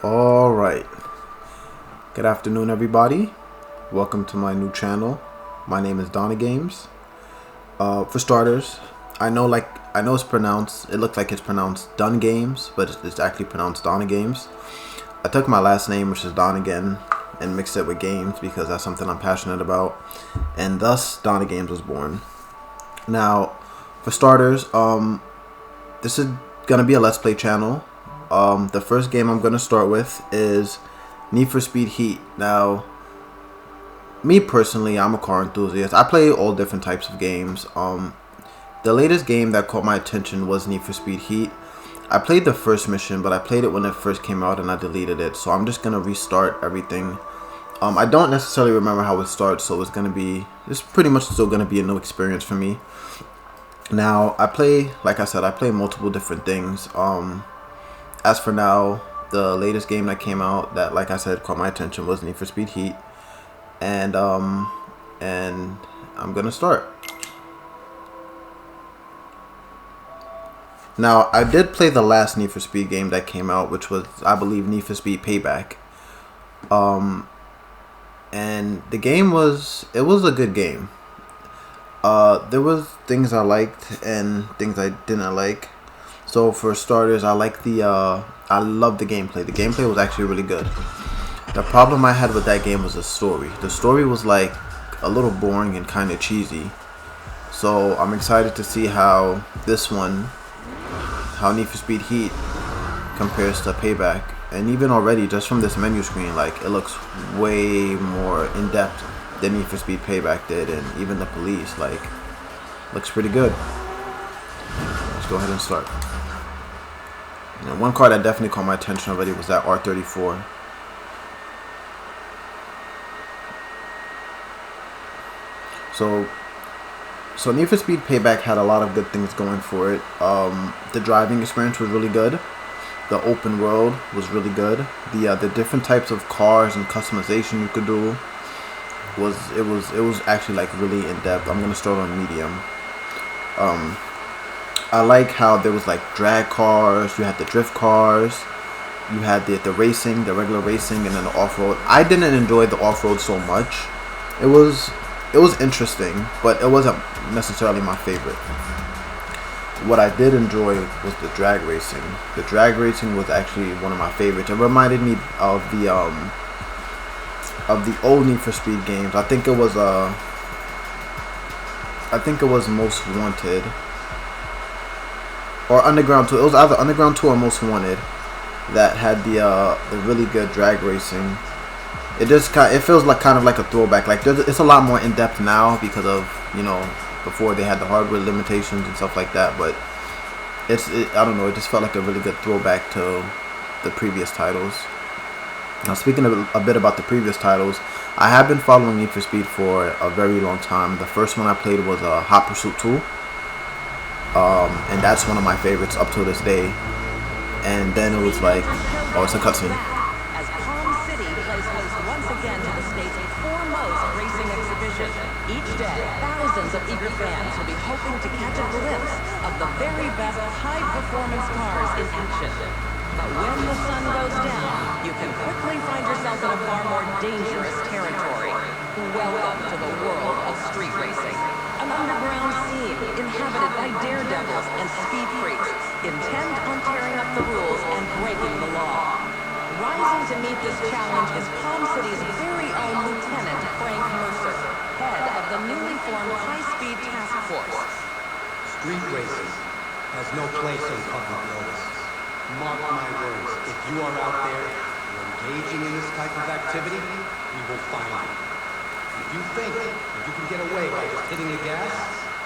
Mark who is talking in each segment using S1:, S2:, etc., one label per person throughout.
S1: Alright, good afternoon everybody. Welcome to my new channel. My name is Donna Games. For starters, I know it's pronounced, it looks like it's pronounced Dun Games, but it's actually pronounced Donna Games. I took my last name, which is Donegan, and mixed it with games because that's something I'm passionate about, and thus Donna Games was born. Now, for starters, this is gonna be a Let's Play channel. The first game I'm gonna start with is Need for Speed Heat. Now, me personally, I'm a car enthusiast. I play all different types of games. The latest game that caught my attention was Need for Speed Heat. I played the first mission, but I played it when it first came out and I deleted it. So I'm just gonna restart everything. I don't necessarily remember how it starts, so it's pretty much still gonna be a new experience for me. Now, like I said, I play multiple different things. As for now, the latest game that came out that, like I said, caught my attention was Need for Speed Heat, and I'm gonna start. Now, I did play the last Need for Speed game that came out, which was, I believe, Need for Speed Payback. And the game was a good game. There was things I liked and things I didn't like. So for starters, I love the gameplay. The gameplay was actually really good. The problem I had with that game was the story. The story was like a little boring and kind of cheesy. So I'm excited to see how Need for Speed Heat compares to Payback. And even already, just from this menu screen, like, it looks way more in depth than Need for Speed Payback did, and even the police, like, looks pretty good. Let's go ahead and start. And one car that definitely caught my attention already was that R34. So Need for Speed Payback had a lot of good things going for it. The driving experience was really good. The open world was really good. The different types of cars and customization you could do it was actually like really in depth. I'm gonna start on medium. I like how there was like drag cars, you had the drift cars, you had the racing, the regular racing, and then the off-road. I didn't enjoy the off-road so much. It was interesting, but it wasn't necessarily my favorite. What I did enjoy was the drag racing. The drag racing was actually one of my favorites. It reminded me of the old Need for Speed games. I think it was Most Wanted or Underground 2. It was either Underground 2 or Most Wanted that had the really good drag racing. It feels like kind of like a throwback. Like it's a lot more in depth now because of, before they had the hardware limitations and stuff like that. But I don't know. It just felt like a really good throwback to the previous titles. Now, speaking a bit about the previous titles, I have been following Need for Speed for a very long time. The first one I played was Hot Pursuit 2. And that's one of my favorites up to this day. And then it was like, oh, it's a cutscene.
S2: As Palm City plays host once again to the state's foremost racing exhibition. Each day, thousands of eager fans will be hoping to catch a glimpse of the very best high-performance cars in action. But when the sun goes down, you can quickly find yourself in a far more dangerous territory. Welcome to the world of street racing. An underground scene inhabited by daredevils and speed freaks intent on tearing up the rules and breaking the law. Rising to meet this challenge is Palm City's very own Lieutenant Frank Mercer, head of the newly formed High-Speed Task Force.
S3: Street racing has no place in public notice. Mark my words, if you are out there engaging in this type of activity, we will find you. If you think that you can get away by just hitting the gas,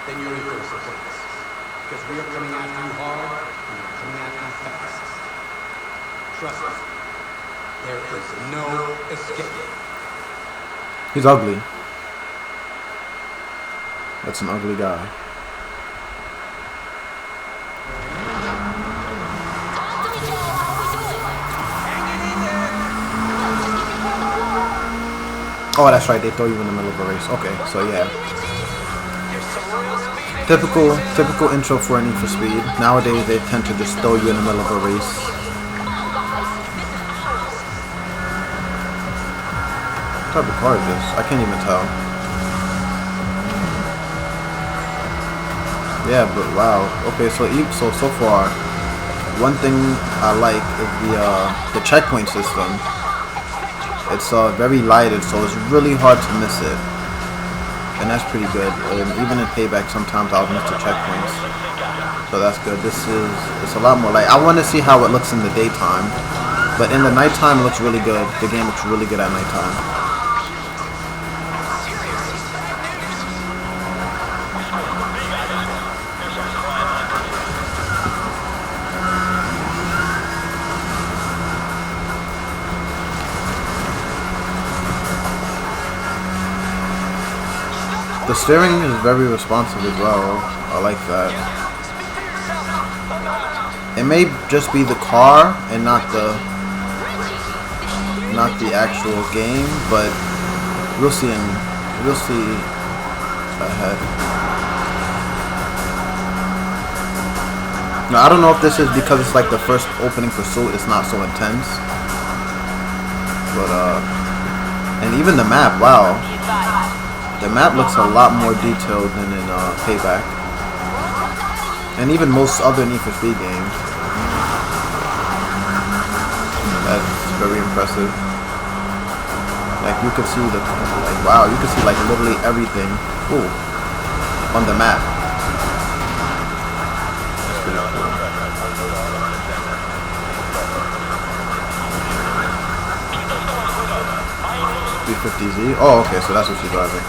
S3: then you're in for a surprise. Because we are coming after you hard, and we are coming after you fast. Trust me, there is no escape.
S1: He's ugly. That's an ugly guy. Oh, that's right. They throw you in the middle of a race. Okay, so yeah. Typical intro for a Need for Speed. Nowadays, they tend to just throw you in the middle of a race. What type of car is this? I can't even tell. Yeah, but wow. Okay, so far, one thing I like is the checkpoint system. It's very lighted, so it's really hard to miss it, and that's pretty good. Even in Payback, sometimes I'll miss the checkpoints, so that's good. It's a lot more light. I want to see how it looks in the daytime, but in the nighttime, it looks really good. The game looks really good at nighttime. The steering is very responsive as well. I like that. It may just be the car and not the actual game, but we'll see ahead. Now I don't know if this is because it's like the first opening pursuit, it's not so intense. But and even the map, wow. The map looks a lot more detailed than in Payback, and even most other Need for Speed games. That's very impressive. Like you could see wow, you could see like literally everything. Ooh, on the map. That's pretty cool. 350Z. Oh, okay, so that's what she's driving.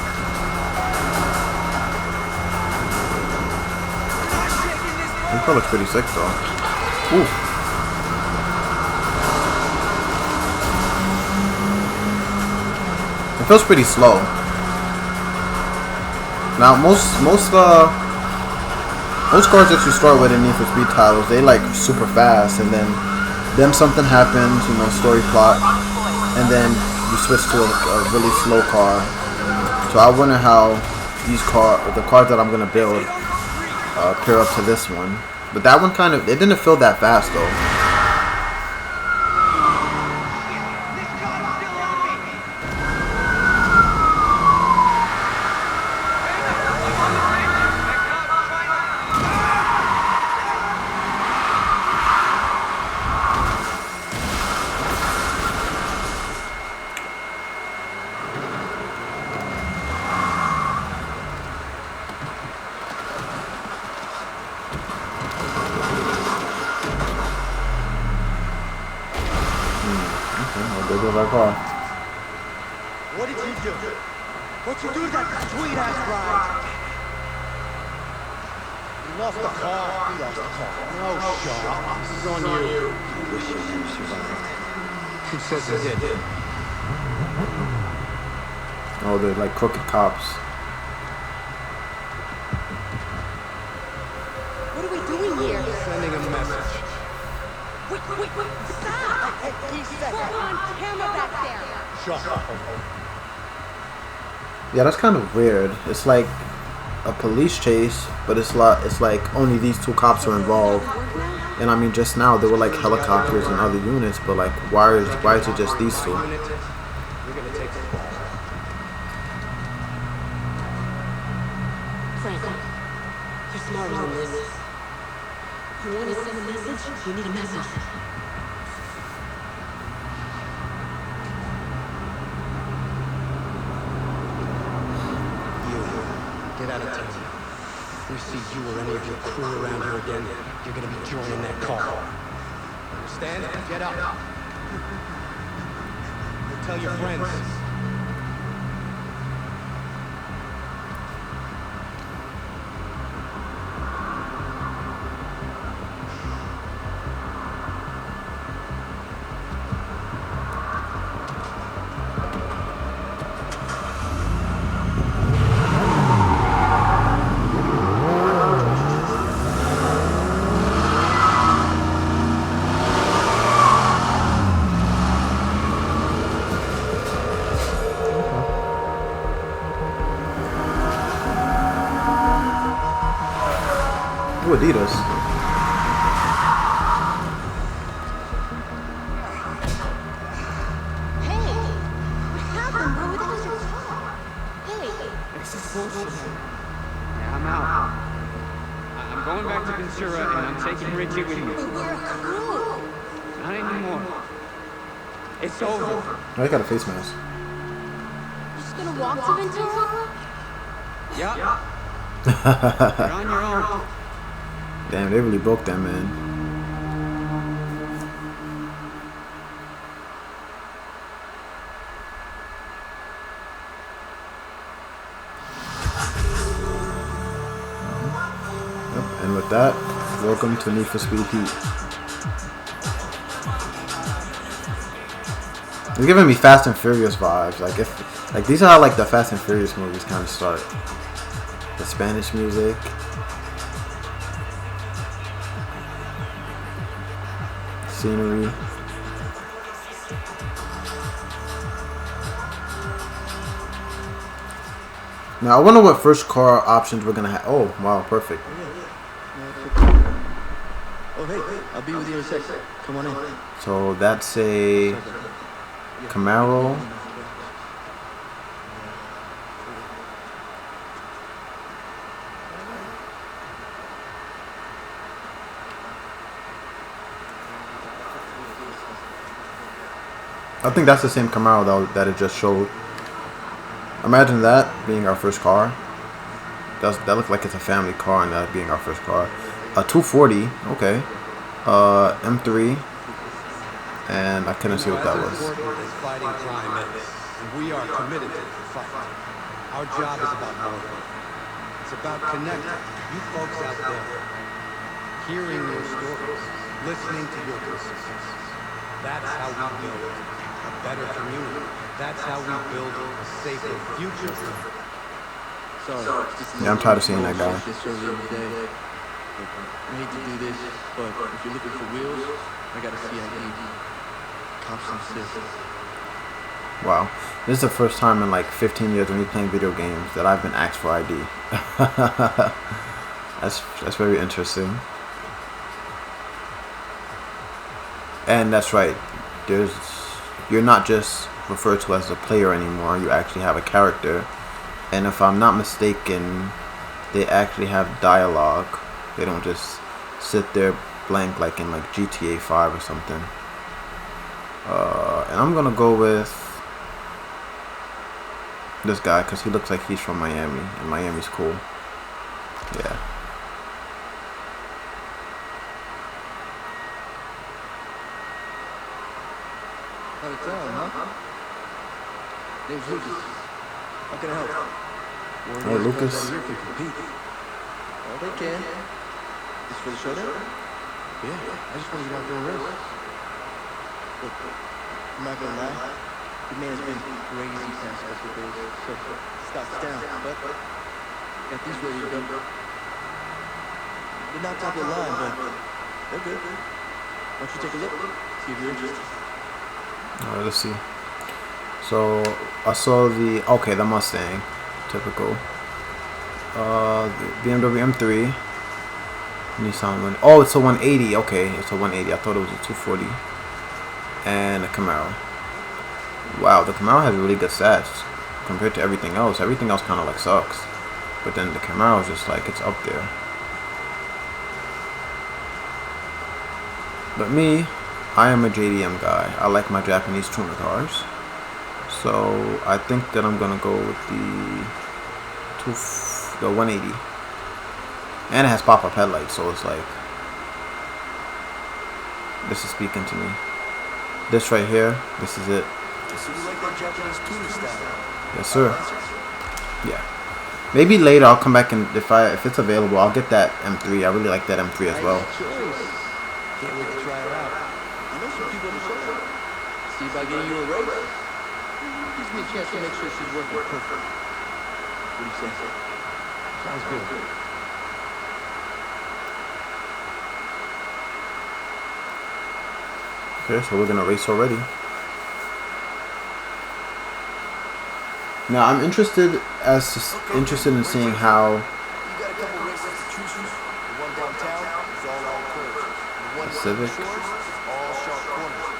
S1: This car looks pretty sick though. Ooh. It feels pretty slow. Now most cars that you start with in Need for Speed titles, they like super fast, and then something happens, you know, story plot, and then you switch to a really slow car. So I wonder how the cars that I'm gonna build pair up to this one. But that one it didn't feel that fast though.
S3: What did you do? What'd you do to that sweet-ass ride? You lost the car. You lost the car. No, Shaw. This is on you. I wish you never survived. Who says it did?
S1: Oh, they're like crooked cops.
S4: What are we doing here?
S3: Sending a message.
S4: Wait, stop! We're on camera back there.
S3: Shut up.
S1: Yeah, that's kind of weird. It's like a police chase, but it's like only these two cops are involved. And I mean, just now there were like helicopters and other units, but like why is it just these two?
S3: You're gonna take the ball.
S4: Franklin, you're smarter than this. You want to send a message? You need a message.
S3: Get out of town. If we see you or any of your crew around here again, you're gonna be joining that car. Understand? Get up. Go tell your friends.
S1: Ooh, Adidas.
S4: Hey! What happened? What bullshit.
S5: Yeah, I'm out. I'm going back to Ventura, and I'm taking Richie with me.
S4: But we're a crew.
S5: Not anymore. It's over.
S1: Oh, he got a face mask.
S4: You're just gonna walk to Ventura?
S5: Yeah. You're on your own.
S1: Damn, they really broke that man. Yep, and with that, welcome to Need for Speed Heat. It's giving me Fast and Furious vibes. Like these are how like the Fast and Furious movies kind of start. The Spanish music. Scenery. Now I wonder what first car options we're gonna have. Oh wow, perfect.
S6: Oh hey, I'll be with you in a sec. Come on in.
S1: So that's a Camaro. I think that's the same Camaro that it just showed. Imagine that being our first car. That looks like it's a family car, and that being our first car. A 240, okay. M3, and I couldn't see what that was.
S3: As fighting crime is, and we are committed to the fight. Our job is about more. It's about connecting you folks out there, hearing your stories, listening to your concerns. That's how we build a better community. That's how we build a safer future.
S6: Sorry.
S1: Yeah, I'm tired of seeing that guy.
S6: This early in the day. I hate to do this, but if you're looking for wheels, I got a CID. Cops insist.
S1: Wow, this is the first time in like 15 years of me playing video games that I've been asked for ID. That's very interesting. And that's right. You're not just referred to as a player anymore. You actually have a character. And if I'm not mistaken, they actually have dialogue. They don't just sit there blank like in like GTA 5 or something. And I'm gonna go with this guy because he looks like he's from Miami, and Miami's cool. Yeah.
S6: Out of town, huh? Name's Lucas. How can I help?
S1: Hey, Lucas.
S6: Out here can compete. Oh, they can. This for the showdown? Yeah, I just want to get out there and race. Look, I'm not gonna lie. The man's been crazy past couple of days, so stops down. But got these ready to go. They're not top of the line, but they're good. Why don't you take a look? See if you're interested.
S1: Alright, let's see. So I saw the Mustang, typical. The BMW M3, Nissan one. Oh, it's a 180. Okay, it's a 180. I thought it was a 240. And a Camaro. Wow, the Camaro has really good stats compared to everything else. Everything else kind of like sucks, but then the Camaro is just like it's up there. But me, I am a JDM guy. I like my Japanese tuner cars. So I think that I'm gonna go with the 180. And it has pop-up headlights, so it's like this is speaking to me. This right here, this is it.
S6: So you like that Japanese tuner style?
S1: Yes, sir. Yeah. Maybe later I'll come back and if it's available, I'll get that M3. I really like that M3 as well.
S6: Nice choice. Can't wait to try it out. I know some people in the show. See about getting you a race. Gives me a chance to make sure she's working perfect. What do you say?
S3: Sounds good.
S1: Okay, so we're gonna race already. Now I'm interested in seeing how
S6: You got a couple races to choose from. The one downtown is all round curves. The one
S1: Civic.
S6: shores is all sharp corners.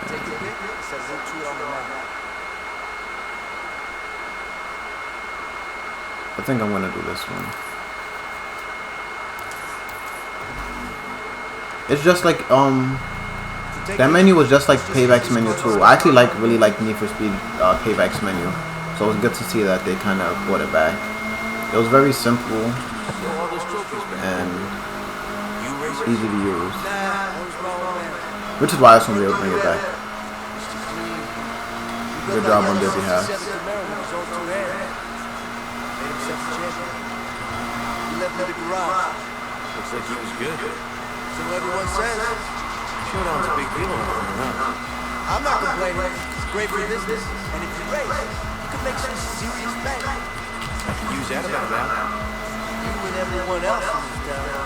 S6: Take your pick and set route to it on the map.
S1: I think I'm gonna do this one. It's just like that menu was just like Payback's menu too. I actually really like Need for Speed Payback's menu, so it was good to see that they kind of brought it back. It was very simple and easy to use, which is why I just want to be able to bring it back. Good job on their behalf.
S6: He left me the garage.
S7: Looks like he was good.
S6: So everyone says.
S7: Showdown's a big deal over there, huh?
S6: I'm not complaining. It's great for business. And if you race, you can make some serious bank.
S7: I could use that about that.
S6: You and everyone else in this town.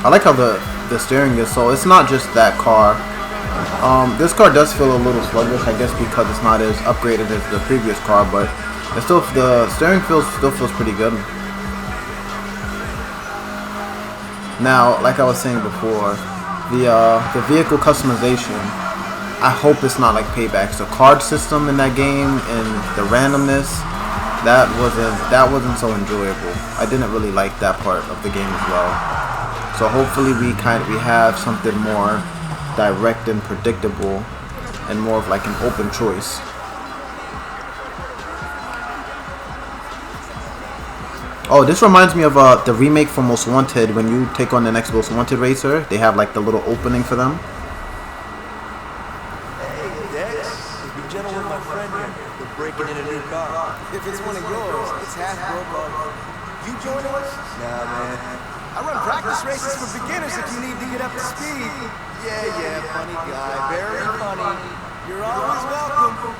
S1: I like how the steering is, so it's not just that car. This car does feel a little sluggish, I guess, because it's not as upgraded as the previous car, but it's still, the steering still feels pretty good. Now, like I was saying before, the vehicle customization, I hope it's not like Payback's. The card system in that game and the randomness, that wasn't so enjoyable. I didn't really like that part of the game as well. So hopefully we have something more direct and predictable and more of like an open choice. Oh, this reminds me of the remake for Most Wanted. When you take on the next Most Wanted racer, they have like the little opening for them.
S6: Hey, Dex. Be gentle with my friend here. They're breaking in a new car. If it's one of yours, it's half broke. You joining us? Nah, man. I run practice races for beginners if you need to get up to speed. Yeah, funny guy. Very funny. You're always welcome.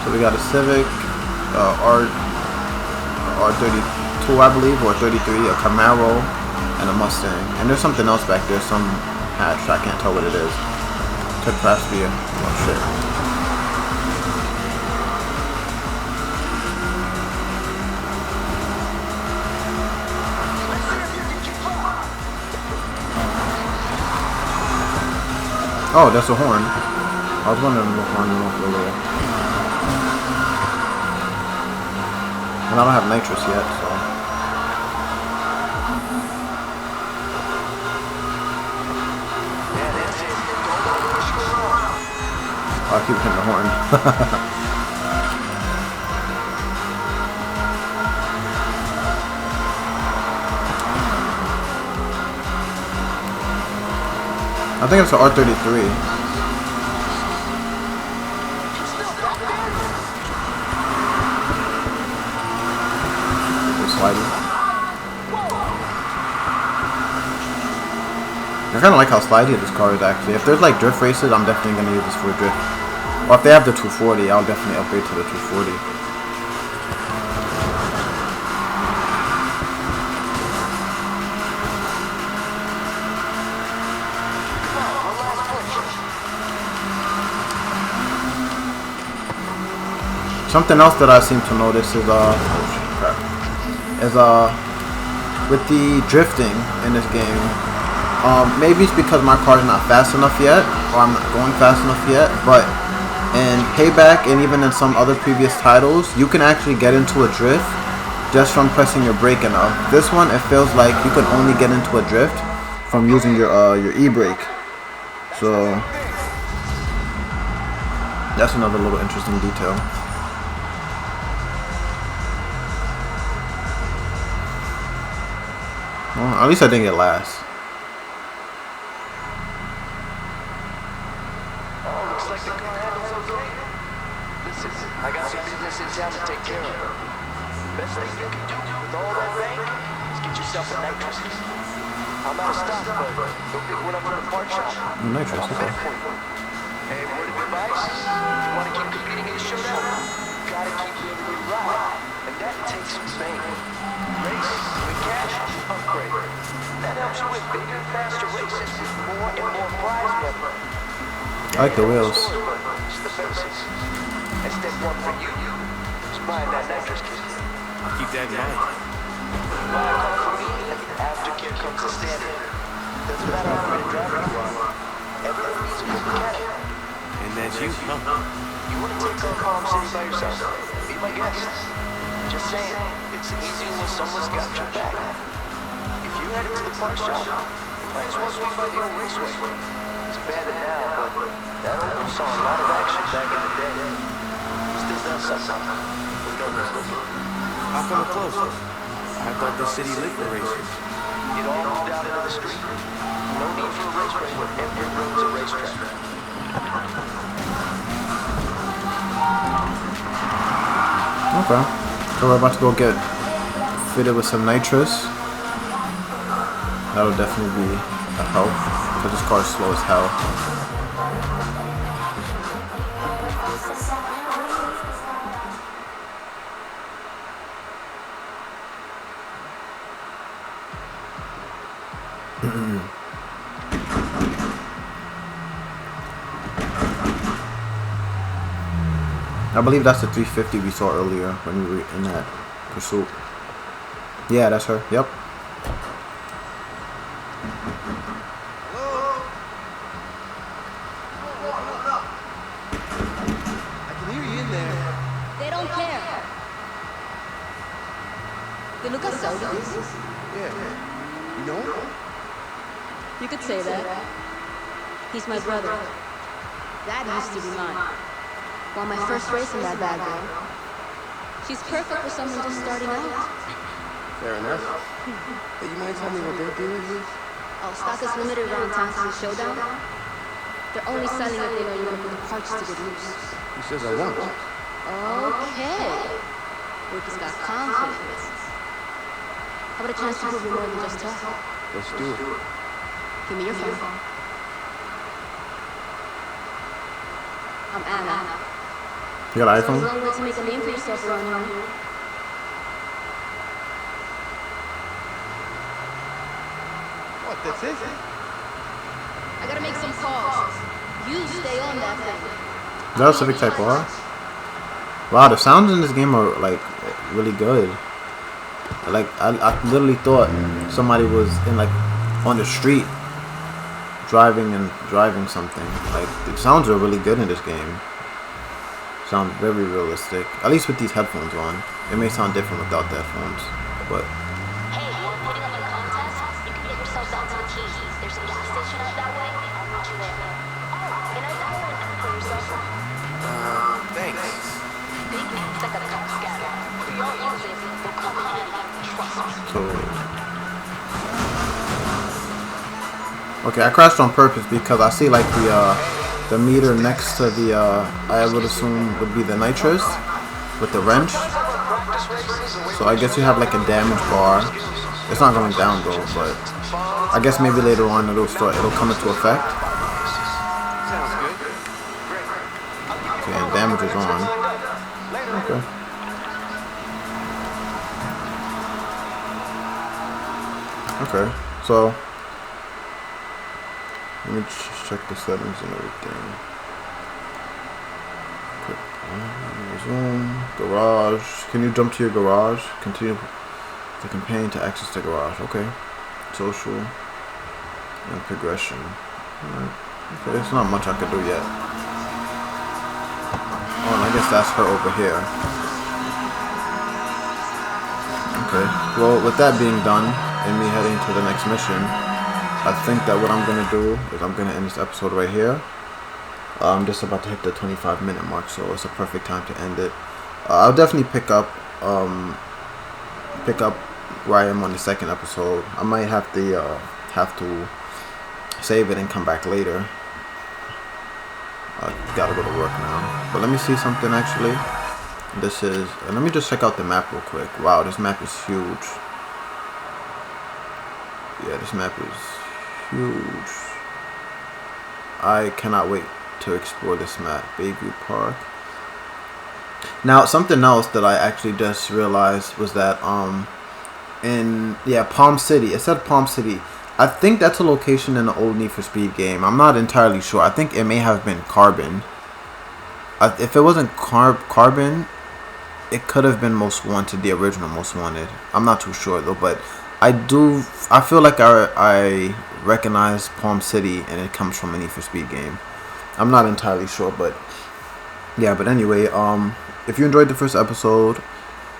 S1: So we got a Civic, R32, I believe, or 33, a Camaro, and a Mustang. And there's something else back there, some hatch. I can't tell what it is. Could perhaps be a, oh shit. Oh, that's a horn. I was wondering what horn went off earlier. And I don't have nitrous yet, so. Oh, I keep hitting the horn. I think it's an R33. Slidey. I kind of like how slidey this car is actually. If there's like drift races, I'm definitely going to use this for a drift. Or if they have the 240, I'll definitely upgrade to the 240. Something else that I seem to notice is with the drifting in this game. Maybe it's because my car is not fast enough yet, or I'm not going fast enough yet, but in Payback and even in some other previous titles, you can actually get into a drift just from pressing your brake enough. This one, it feels like you can only get into a drift from using your e-brake. So that's another little interesting detail. Well, at least I didn't get last.
S6: Looks like the car handles okay. Listen, I got some business in town to take care of. Best thing you can do with all that bank is get yourself a nitrous. I'm out of stock, but go pick one up from the part shop.
S1: Nitrous, okay.
S6: Hey, word of advice, you want to keep competing in the showdown, you gotta keep living your ride, and that takes bank. Race, with cash, upgrade. That helps you with bigger, faster races with more and more prize money.
S1: I like the wheels.
S6: It's the basics. And step one for you is buying that nitrous kit.
S7: I'll keep that in mind.
S6: Aftercare comes the standard. Doesn't matter how great a driver you are. Everyone needs a good mechanic.
S7: And that's you, huh?
S6: You want to take on Palm City by yourself? Be my guest. Just saying, it's easier when someone's got your back. If you headed to the park shop, you might as well swing by the old raceway. It's abandoned now, but that old one saw a lot of action back in the day. Still does something. Who knows what's looking?
S7: How come it closed? I thought the city lived for races.
S6: It all moved out into the street. No need for a raceway when every road's a racetrack.
S1: Okay. So we're about to go get fitted with some nitrous. That'll definitely be a help, because this car is slow as hell. I believe that's the 350 we saw earlier when we were in that pursuit. Yeah, that's her. Yep.
S6: I can hear you in there.
S4: They don't care. Did Lucas sell you this?
S6: Yeah. You know him?
S4: You could say that. He's my brother. That used to be mine. Won my first race in that bad girl. She's perfect for someone just starting out.
S6: Fair enough. Hey, you mind telling me what their deal is?
S4: Oh, stock is limited around town to the showdown. They're only selling if they know you're gonna put the parts to get loose.
S6: He says I won't.
S4: Okay. Lucas got confidence. How about a chance to prove you're more than just tough?
S6: Let's do it.
S4: Give me your phone. I'm Anna.
S1: You got an
S4: So
S1: iPhone?
S4: long way to make a name for yourself around here.
S6: What, that's it?
S4: I gotta make some calls. You stay on that thing.
S1: Is that a Civic Type R? Wow, the sounds in this game are like really good. Like I literally thought somebody was in like on the street driving something. Like the sounds are really good in this game. Sound very realistic. At least with these headphones on. It may sound different without the headphones, but
S8: Hey, you want putting up a contest? You can get yourself down to the keys. There's a gas station out that way. I'll meet you there. Oh, and I got one for yourself.
S7: Thanks.
S8: Big means like a cup scatter. We all use it. They'll come handy. Trust me.
S1: so okay, I crashed on purpose because I see like the meter next to the I would assume would be the nitrous with the wrench. So I guess you have like a damage bar. It's not going down though, but I guess maybe later on it'll come into effect.
S7: Sounds good.
S1: Okay, and damage is on. Okay. Okay, so let me just check the settings and everything. Quick zoom, garage. Can you jump to your garage? Continue the campaign to access the garage. Okay. Social and progression. Alright. Okay, there's not much I could do yet. Oh, and I guess that's her over here. Okay. Well, with that being done, and me heading to the next mission, I think that what I'm going to do is I'm going to end this episode right here. I'm just about to hit the 25-minute mark, so it's a perfect time to end it. I'll definitely pick up where I am on the second episode. I might have to save it and come back later. I gotta go to work now. But let me see something actually. This is, and let me just check out the map real quick. Wow, this map is huge. Yeah, this map is huge. I cannot wait to explore this map. Bayview Park. Now, something else that I actually just realized was that in Palm City. It said Palm City. I think that's a location in the old Need for Speed game. I'm not entirely sure. I think it may have been Carbon. If it wasn't Carbon, it could have been Most Wanted, the original Most Wanted. I'm not too sure though, but I feel like I recognize Palm City, and it comes from a Need for Speed game. I'm not entirely sure, but yeah. But anyway, if you enjoyed the first episode,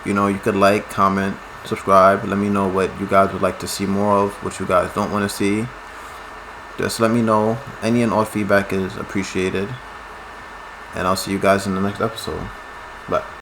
S1: you know, you could like, comment, subscribe. Let me know what you guys would like to see more of, what you guys don't want to see. Just let me know. Any and all feedback is appreciated. And I'll see you guys in the next episode. Bye.